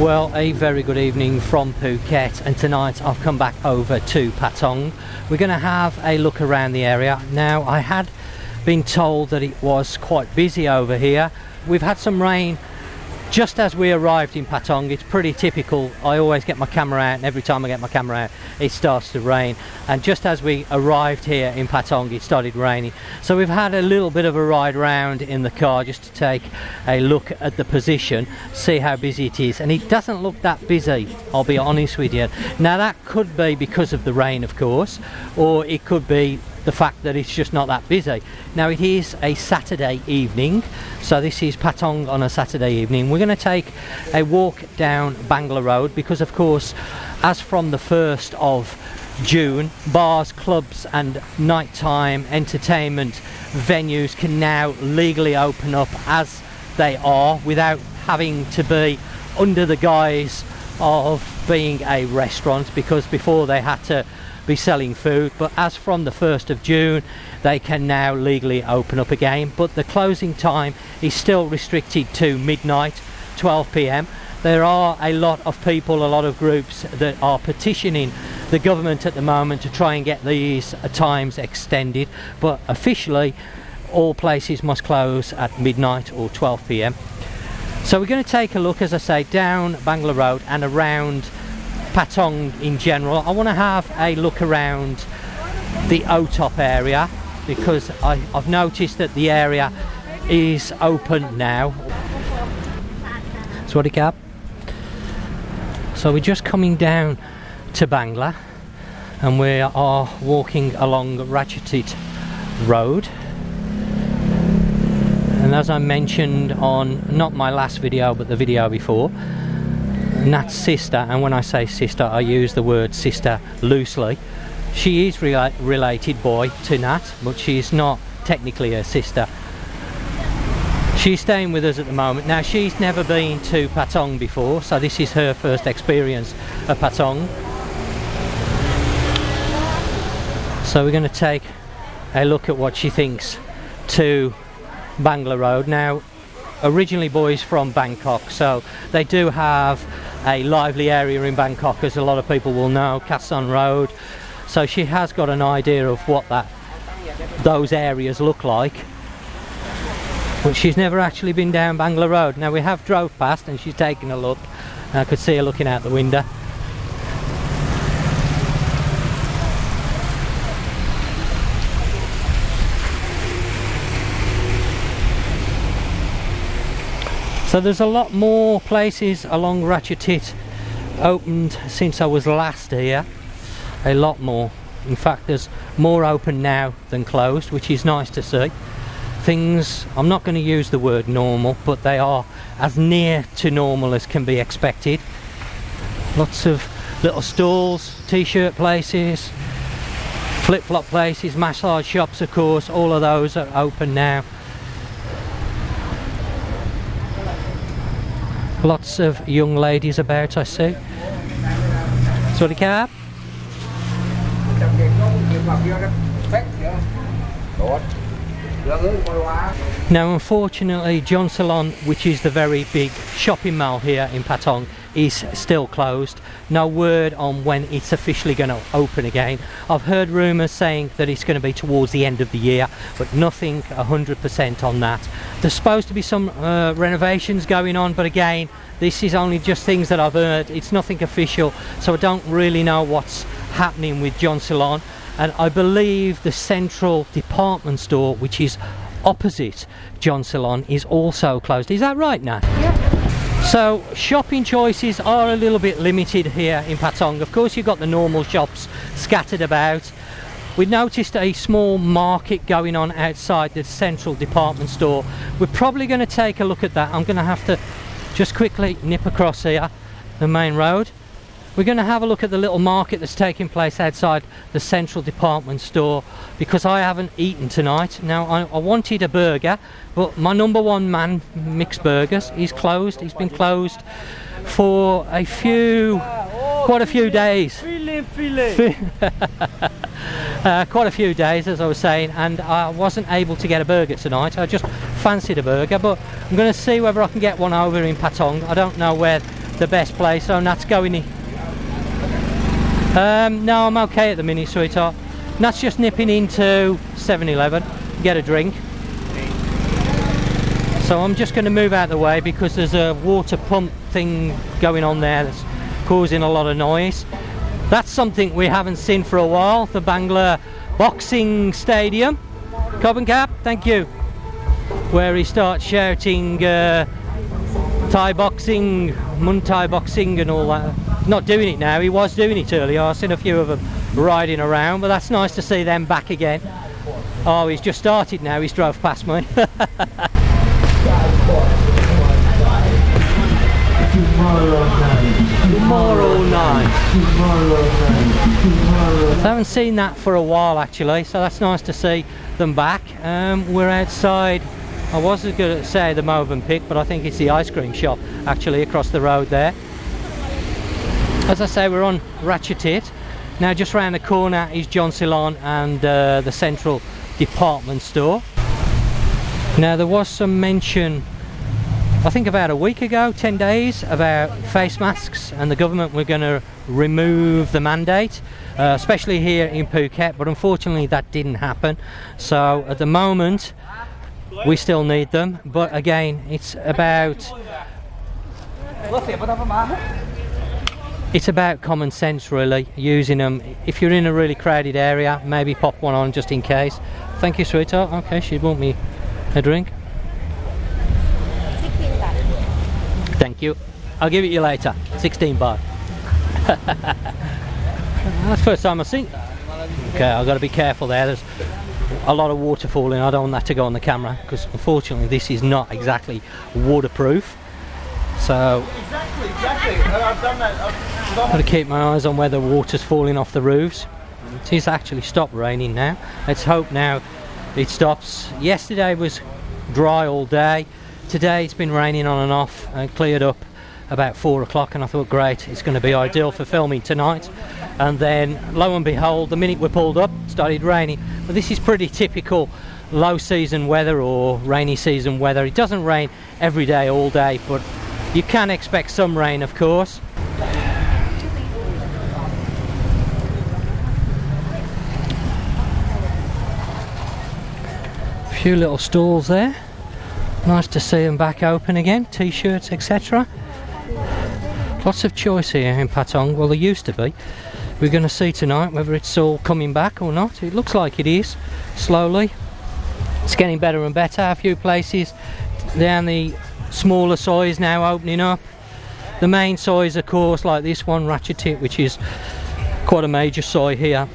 Well, a very good evening from Phuket, and tonight I've come back over to Patong. We're going to have a look around the area. Now, I had been told that it was quite busy over here. We've had some rain just as we arrived in Patong. It's pretty typical. I always get my camera out, and every time I get my camera out it starts to rain, and just as we arrived here in Patong it started raining. So we've had a little bit of a ride round in the car just to take a look at the position, see how busy it is, and it doesn't look that busy, I'll be honest with you. Now, that could be because of the rain, of course, or it could be the fact that it's just not that busy. Now, it is a Saturday evening, so this is Patong on a Saturday evening. We're going to take a walk down Bangla Road because, of course, as from the 1st of June, bars, clubs and nighttime entertainment venues can now legally open up as they are without having to be under the guise of being a restaurant, because before they had to be selling food. But as from the 1st of June they can now legally open up again, but the closing time is still restricted to midnight, 12 p.m. There are a lot of people, a lot of groups that are petitioning the government at the moment to try and get these times extended, but officially all places must close at midnight or 12 p.m. So we're going to take a look, as I say, down Bangla Road and around Patong in general. I want to have a look around the O-Top area because I've noticed that the area is open now. Swadee Kap. So we're just coming down to Bangla and we are walking along Ratuthit Road, and as I mentioned on not my last video but the video before, Nat's sister, and when I say sister I use the word sister loosely, she is related boy to Nat, but she's not technically her sister. She's staying with us at the moment. Now, she's never been to Patong before, so this is her first experience of Patong. So we're going to take a look at what she thinks to Bangla Road. Now, originally boys from Bangkok, so they do have a lively area in Bangkok, as a lot of people will know, Kasson Road. So she has got an idea of what those areas look like, but she's never actually been down Bangla Road. Now, we have drove past and she's taken a look. I could see her looking out the window. So there's a lot more places along Ratuthit opened since I was last here. A lot more. In fact, there's more open now than closed, which is nice to see. Things, I'm not going to use the word normal, but they are as near to normal as can be expected. Lots of little stalls, t-shirt places, flip-flop places, massage shops, of course, all of those are open now. Lots of young ladies about, I see. Swadee Kap. Now, unfortunately, John Salon, which is the very big shopping mall here in Patong, is still closed. No word on when it's officially going to open again. I've heard rumours saying that it's going to be towards the end of the year, but nothing 100% on that. There's supposed to be some renovations going on, but again, this is only just things that I've heard. It's nothing official, so I don't really know what's happening with John Salon. And I believe the central department store, which is opposite John Salon, is also closed. Is that right, Nat? Yeah. So shopping choices are a little bit limited here in Patong. Of course, you've got the normal shops scattered about. We noticed a small market going on outside the central department store. We're probably going to take a look at that. I'm going to have to just quickly nip across here, the main road. We're going to have a look at the little market that's taking place outside the central department store, because I haven't eaten tonight. Now, I wanted a burger, but my number one man, Mixed Burgers, is closed. He's been closed for quite a few days. Quite a few days, as I was saying, and I wasn't able to get a burger tonight. I just fancied a burger, but I'm going to see whether I can get one over in Patong. I don't know where the best place. So Nat's going in. No, I'm okay at the minute, sweetheart. Nat's just nipping into 7-Eleven, get a drink. So I'm just going to move out of the way because there's a water pump thing going on there that's causing a lot of noise. That's something we haven't seen for a while, the Bangla boxing stadium. Cobb and Cap, thank you. Where he starts shouting Thai boxing, Muay Thai boxing and all that. Not doing it now, he was doing it earlier. I've seen a few of them riding around, but that's nice to see them back again. Oh, he's just started now, he's drove past me. Tomorrow night. I haven't seen that for a while actually, so that's nice to see them back. We're outside, I was going to say the Movenpick, but I think it's the ice cream shop actually across the road there. As I say, we're on Ratuthit. Now just round the corner is John Ceylon and the central department store. Now there was some mention, I think about a week ago, 10 days, about face masks, and the government were going to remove the mandate, especially here in Phuket, but unfortunately that didn't happen. So at the moment we still need them, but again it's about common sense really, using them. If you're in a really crowded area, maybe pop one on just in case. Thank you, sweetheart. Okay, she bought me a drink. Thank you. I'll give it you later. 16 baht. That's the first time I've seen. Okay, I've got to be careful there. There's a lot of water falling. I don't want that to go on the camera because unfortunately this is not exactly waterproof. So I've done that. I've got to keep my eyes on where the water's falling off the roofs. It is actually stopped raining now. Let's hope now it stops. Yesterday was dry all day. Today it's been raining on and off and cleared up about 4 o'clock, and I thought great, it's going to be ideal for filming tonight. And then lo and behold, the minute we pulled up it started raining. But this is pretty typical low season weather or rainy season weather. It doesn't rain every day all day, but you can expect some rain of course. A few little stalls there. Nice to see them back open again, t-shirts, etc. Lots of choice here in Patong. Well, there used to be. We're going to see tonight whether it's all coming back or not. It looks like it is, slowly. It's getting better and better. A few places down the smaller sois now opening up. The main sois, of course, like this one, Ratuthit, which is quite a major soi here,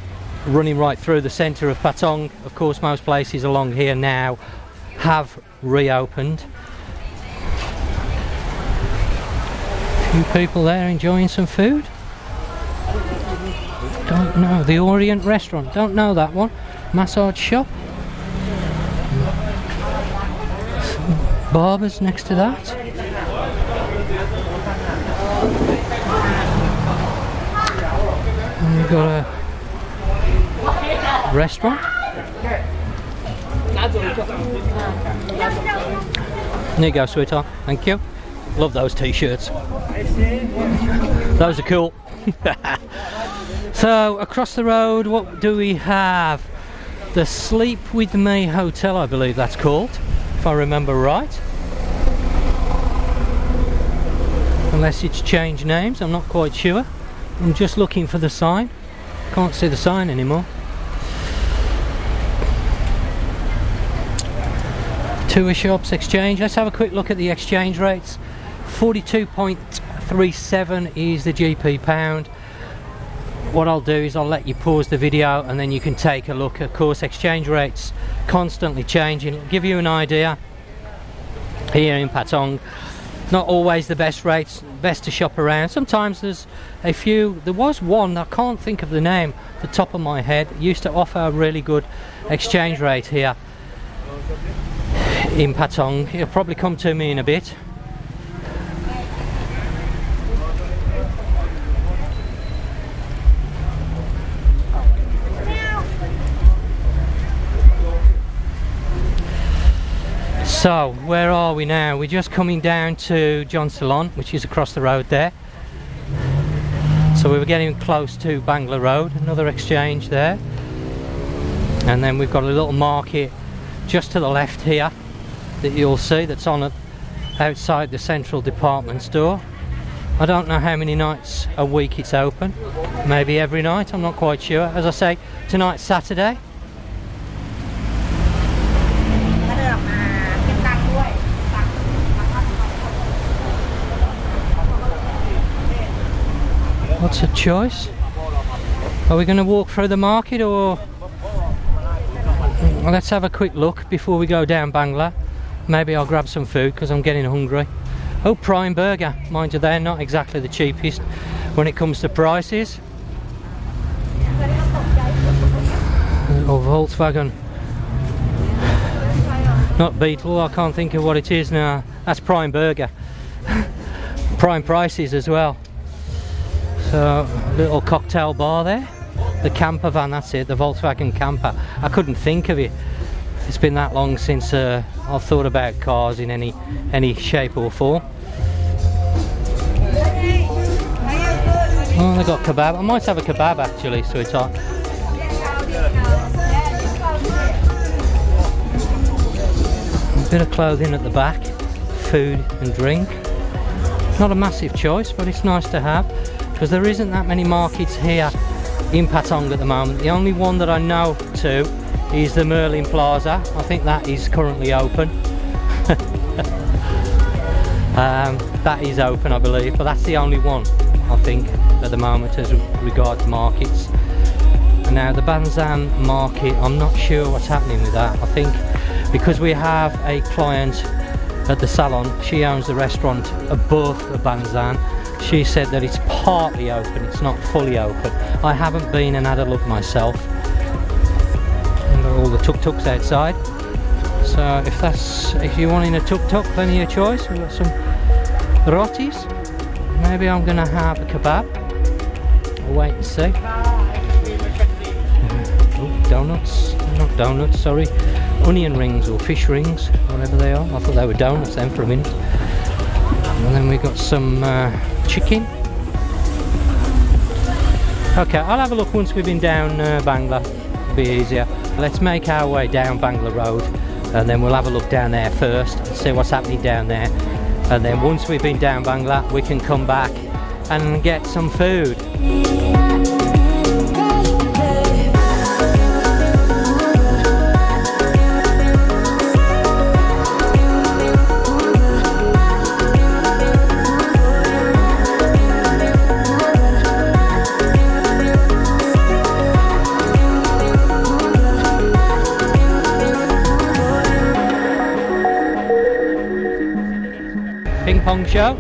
running right through the centre of Patong. Of course, most places along here now have reopened. A few people there enjoying some food. Don't know. The Orient restaurant, don't know that one. Massage shop. Some barbers next to that. And we've got a restaurant. There you go, sweetheart. Thank you. Love those t-shirts. Those are cool. So across the road, what do we have? The Sleep With Me Hotel, I believe that's called, if I remember right. Unless it's changed names, I'm not quite sure. I'm just looking for the sign. Can't see the sign anymore. Tour shops, exchange. Let's have a quick look at the exchange rates. 42.37 is the GP pound. What I'll do is I'll let you pause the video and then you can take a look. Of course, exchange rates constantly changing. It'll give you an idea here in Patong. Not always the best rates, best to shop around. Sometimes there's a few. There was one, I can't think of the name off the top of my head, used to offer a really good exchange rate here in Patong. It'll probably come to me in a bit. So, where are we now? We're just coming down to John Salon, which is across the road there. So we were getting close to Bangla Road, another exchange there. And then we've got a little market just to the left here that you'll see, that's on outside the central department store. I don't know how many nights a week it's open. Maybe every night, I'm not quite sure. As I say, tonight's Saturday. What's a choice? Are we going to walk through the market, or well, let's have a quick look before we go down Bangla. Maybe I'll grab some food because I'm getting hungry. Oh, Prime Burger. Mind you, they're not exactly the cheapest when it comes to prices. Oh, Volkswagen. Not Beetle, I can't think of what it is now. That's Prime Burger. Prime prices as well. So, little cocktail bar there. The camper van, that's it, the Volkswagen camper. I couldn't think of it. It's been that long since I've thought about cars in any shape or form. Oh, they got kebab. I might have a kebab actually, sweetheart. A bit of clothing at the back, food and drink. Not a massive choice, but it's nice to have, because there isn't that many markets here in Patong at the moment. The only one that I know to is the Merlin Plaza. I think that is currently open. That is open, I believe, but that's the only one I think at the moment as regards markets. Now the Banzan market, I'm not sure what's happening with that. I think because we have a client at the salon, she owns the restaurant above the Banzan. She said that it's partly open, it's not fully open. I haven't been and had a look myself. And got all the tuk-tuks outside. So if you're wanting a tuk-tuk, plenty of choice. We've got some rotis. Maybe I'm gonna have a kebab. We'll wait and see. Oh, donuts, not donuts, sorry. Onion rings or fish rings, whatever they are. I thought they were donuts then for a minute. And then we got some chicken. Okay, I'll have a look once we've been down Bangla. It'll be easier. Let's make our way down Bangla Road, and then we'll have a look down there first and see what's happening down there. And then once we've been down Bangla, we can come back and get some food. Ping pong show.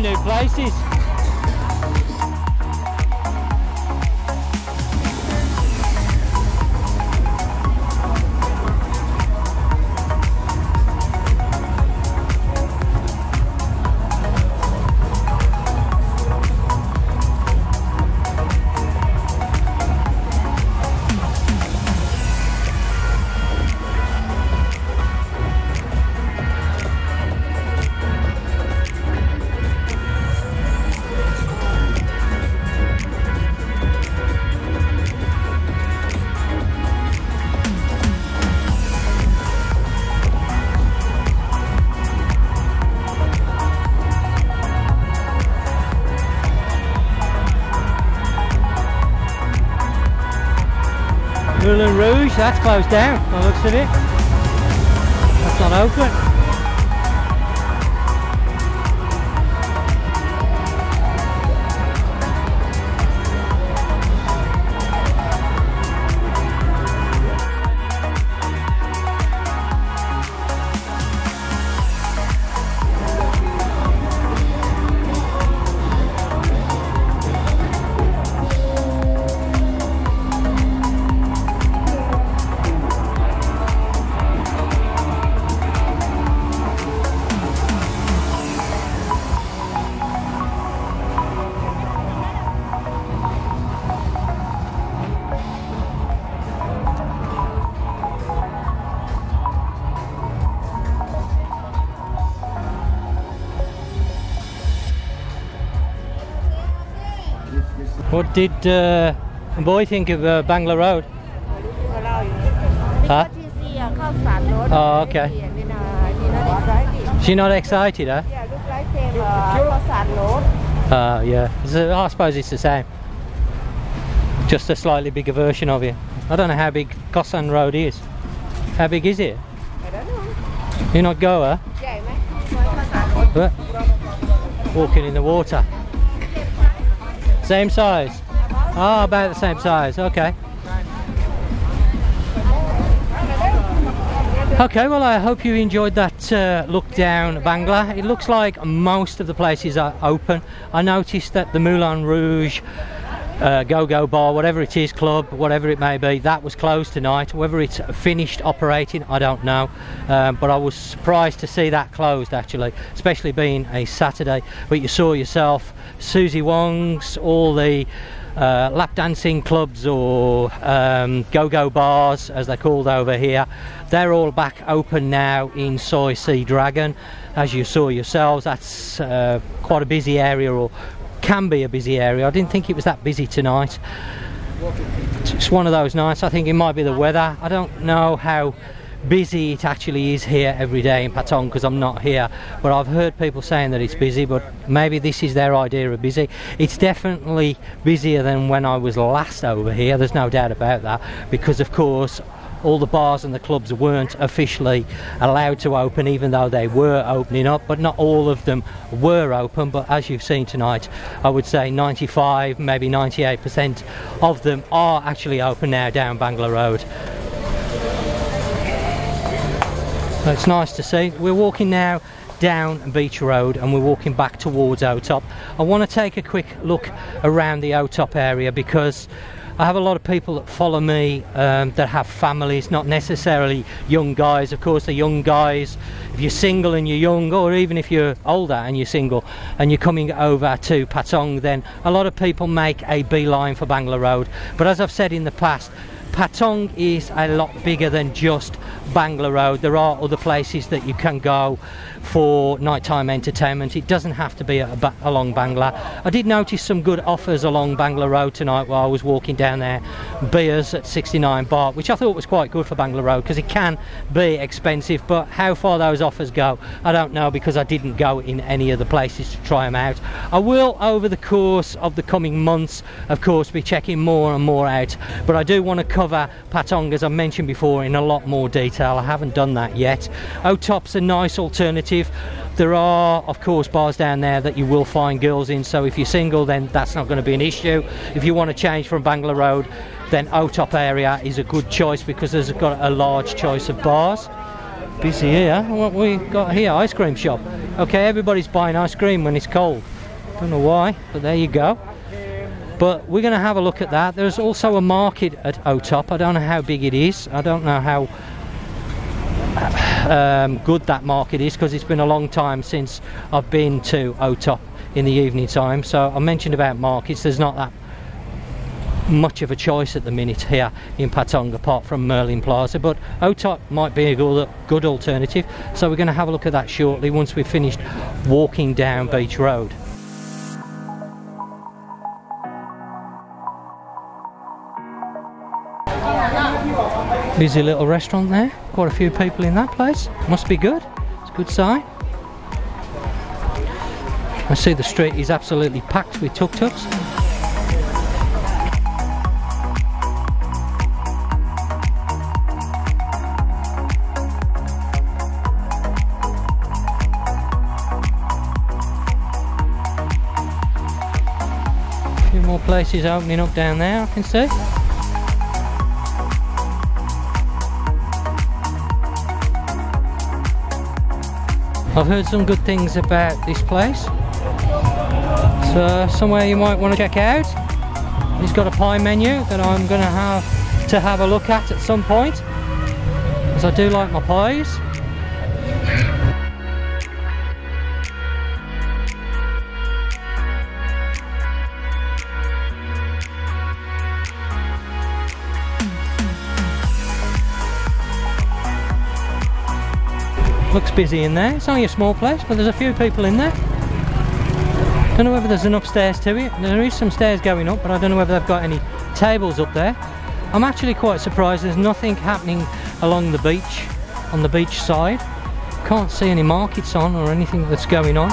few new places. Moulin Rouge, that's closed down by the looks of it. That's not open. What did the boy think of Bangla Road? Huh? Oh, okay. She's not excited, huh? Yeah, looks like same road. Yeah. So, I suppose it's the same. Just a slightly bigger version of it. I don't know how big Kosan Road is. How big is it? I don't know. You not go, huh? Yeah, Walking in the water. Same size? Oh, about the same size, okay. Okay, well I hope you enjoyed that look down Bangla. It looks like most of the places are open. I noticed that the Moulin Rouge go-go bar, whatever it is, club, whatever it may be, that was closed tonight. Whether it's finished operating, I don't know, but I was surprised to see that closed actually, especially being a Saturday. But you saw yourself Susie Wong's, all the lap dancing clubs or go-go bars as they're called over here, they're all back open now in Soi Sea Dragon. As you saw yourselves, that's quite a busy area, or can be a busy area. I didn't think it was that busy tonight. It's one of those nights. I think it might be the weather. I don't know how busy it actually is here every day in Patong because I'm not here, but I've heard people saying that it's busy, but maybe this is their idea of busy. It's definitely busier than when I was last over here, there's no doubt about that, because of course all the bars and the clubs weren't officially allowed to open, even though they were opening up, but not all of them were open. But as you've seen tonight, I would say 95, maybe 98% of them are actually open now down Bangla Road. So it's nice to see. We're walking now down Beach Road and we're walking back towards O-Top. I want to take a quick look around the O-Top area because I have a lot of people that follow me that have families, not necessarily young guys. Of course, the young guys, if you're single and you're young, or even if you're older and you're single and you're coming over to Patong, then a lot of people make a beeline for Bangla Road. But as I've said in the past, Patong is a lot bigger than just Bangla Road. There are other places that you can go for nighttime entertainment. It doesn't have to be along Bangla. I did notice some good offers along Bangla Road tonight while I was walking down there. Beers at 69 baht, which I thought was quite good for Bangla Road because it can be expensive, but how far those offers go I don't know because I didn't go in any of the places to try them out. I will, over the course of the coming months, of course, be checking more and more out, but I do want to cover Patong, as I mentioned before, in a lot more detail. I haven't done that yet. O-Top's a nice alternative. There are, of course, bars down there that you will find girls in, so if you're single, then that's not going to be an issue. If you want to change from Bangla Road, then O-Top area is a good choice because there's got a large choice of bars. Busy here. What we got here? Ice cream shop. Okay, everybody's buying ice cream when it's cold. Don't know why, but there you go. But we're going to have a look at that. There's also a market at Otop. I don't know how big it is. I don't know how good that market is, because it's been a long time since I've been to Otop in the evening time. So I mentioned about markets. There's not that much of a choice at the minute here in Patong apart from Merlin Plaza, but Otop might be a good alternative. So we're going to have a look at that shortly once we've finished walking down Beach Road. Busy little restaurant there, quite a few people in that place. Must be good, it's a good sign. I see the street is absolutely packed with tuk-tuks. A few more places opening up down there, I can see. I've heard some good things about this place. So somewhere you might want to check out. He's got a pie menu that I'm going to have a look at some point, because I do like my pies. Looks busy in there. It's only a small place, but there's a few people in there. Don't know whether there's an upstairs to it. There is some stairs going up, but I don't know whether they've got any tables up there. I'm actually quite surprised there's nothing happening along the beach, on the beach side. Can't see any markets on or anything that's going on.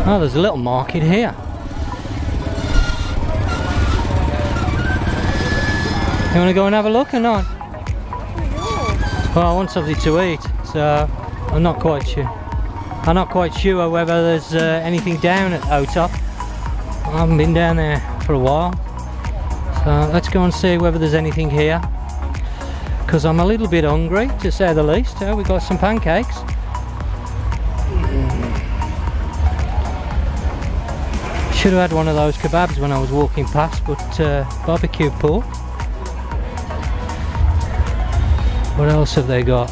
Oh, there's a little market here. You want to go and have a look or not? Well, I want something to eat, so I'm not quite sure. I'm not quite sure whether there's anything down at Otop. I haven't been down there for a while, so let's go and see whether there's anything here, because I'm a little bit hungry, to say the least. We got some pancakes. Should have had one of those kebabs when I was walking past, but barbecue pork. What else have they got?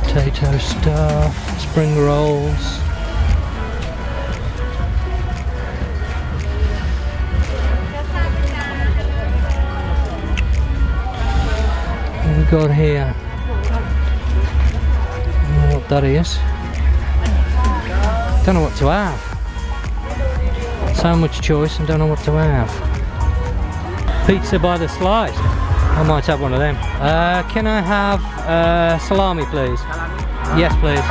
Potato stuff, spring rolls. What have we got here? That is. Don't know what to have. So much choice and don't know what to have. Pizza by the slice. I might have one of them. Can I have salami, please? Salami? Yes, please.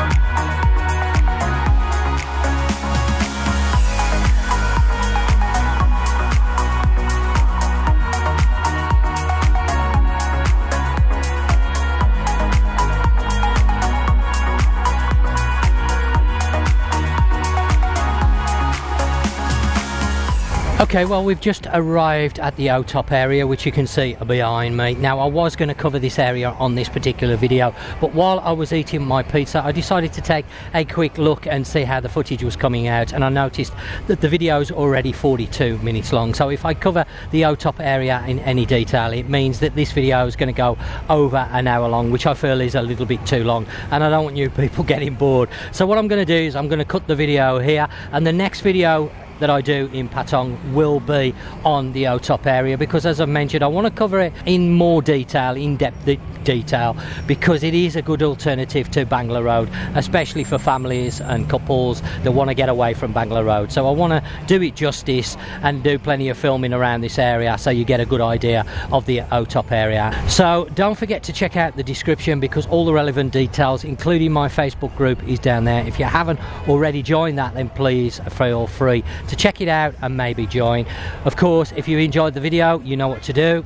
Okay, well, we've just arrived at the Otop area, which you can see behind me. Now, I was going to cover this area on this particular video, but while I was eating my pizza, I decided to take a quick look and see how the footage was coming out, and I noticed that the video is already 42 minutes long. So if I cover the Otop area in any detail, it means that this video is going to go over an hour long, which I feel is a little bit too long, and I don't want you people getting bored. So what I'm going to do is I'm going to cut the video here, and the next video that I do in Patong will be on the O-Top area, because as I've mentioned, I want to cover it in more detail, in-depth detail, because it is a good alternative to Bangla Road, especially for families and couples that want to get away from Bangla Road. So I want to do it justice and do plenty of filming around this area so you get a good idea of the O-Top area. So don't forget to check out the description, because all the relevant details, including my Facebook group, is down there. If you haven't already joined that, then please feel free to check it out and maybe join. Of course, if you enjoyed the video, you know what to do.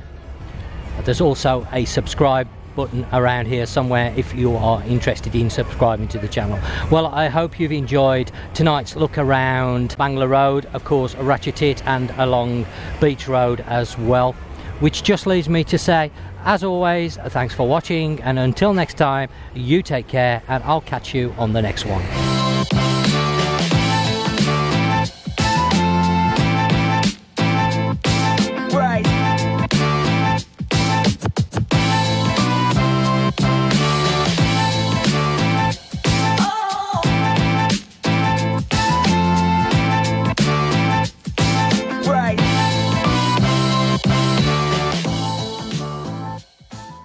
There's also a subscribe button around here somewhere if you are interested in subscribing to the channel. Well, I hope you've enjoyed tonight's look around Bangla Road, of course Ratuthit, and along Beach Road as well, which just leaves me to say, as always, thanks for watching, and until next time, you take care, and I'll catch you on the next one.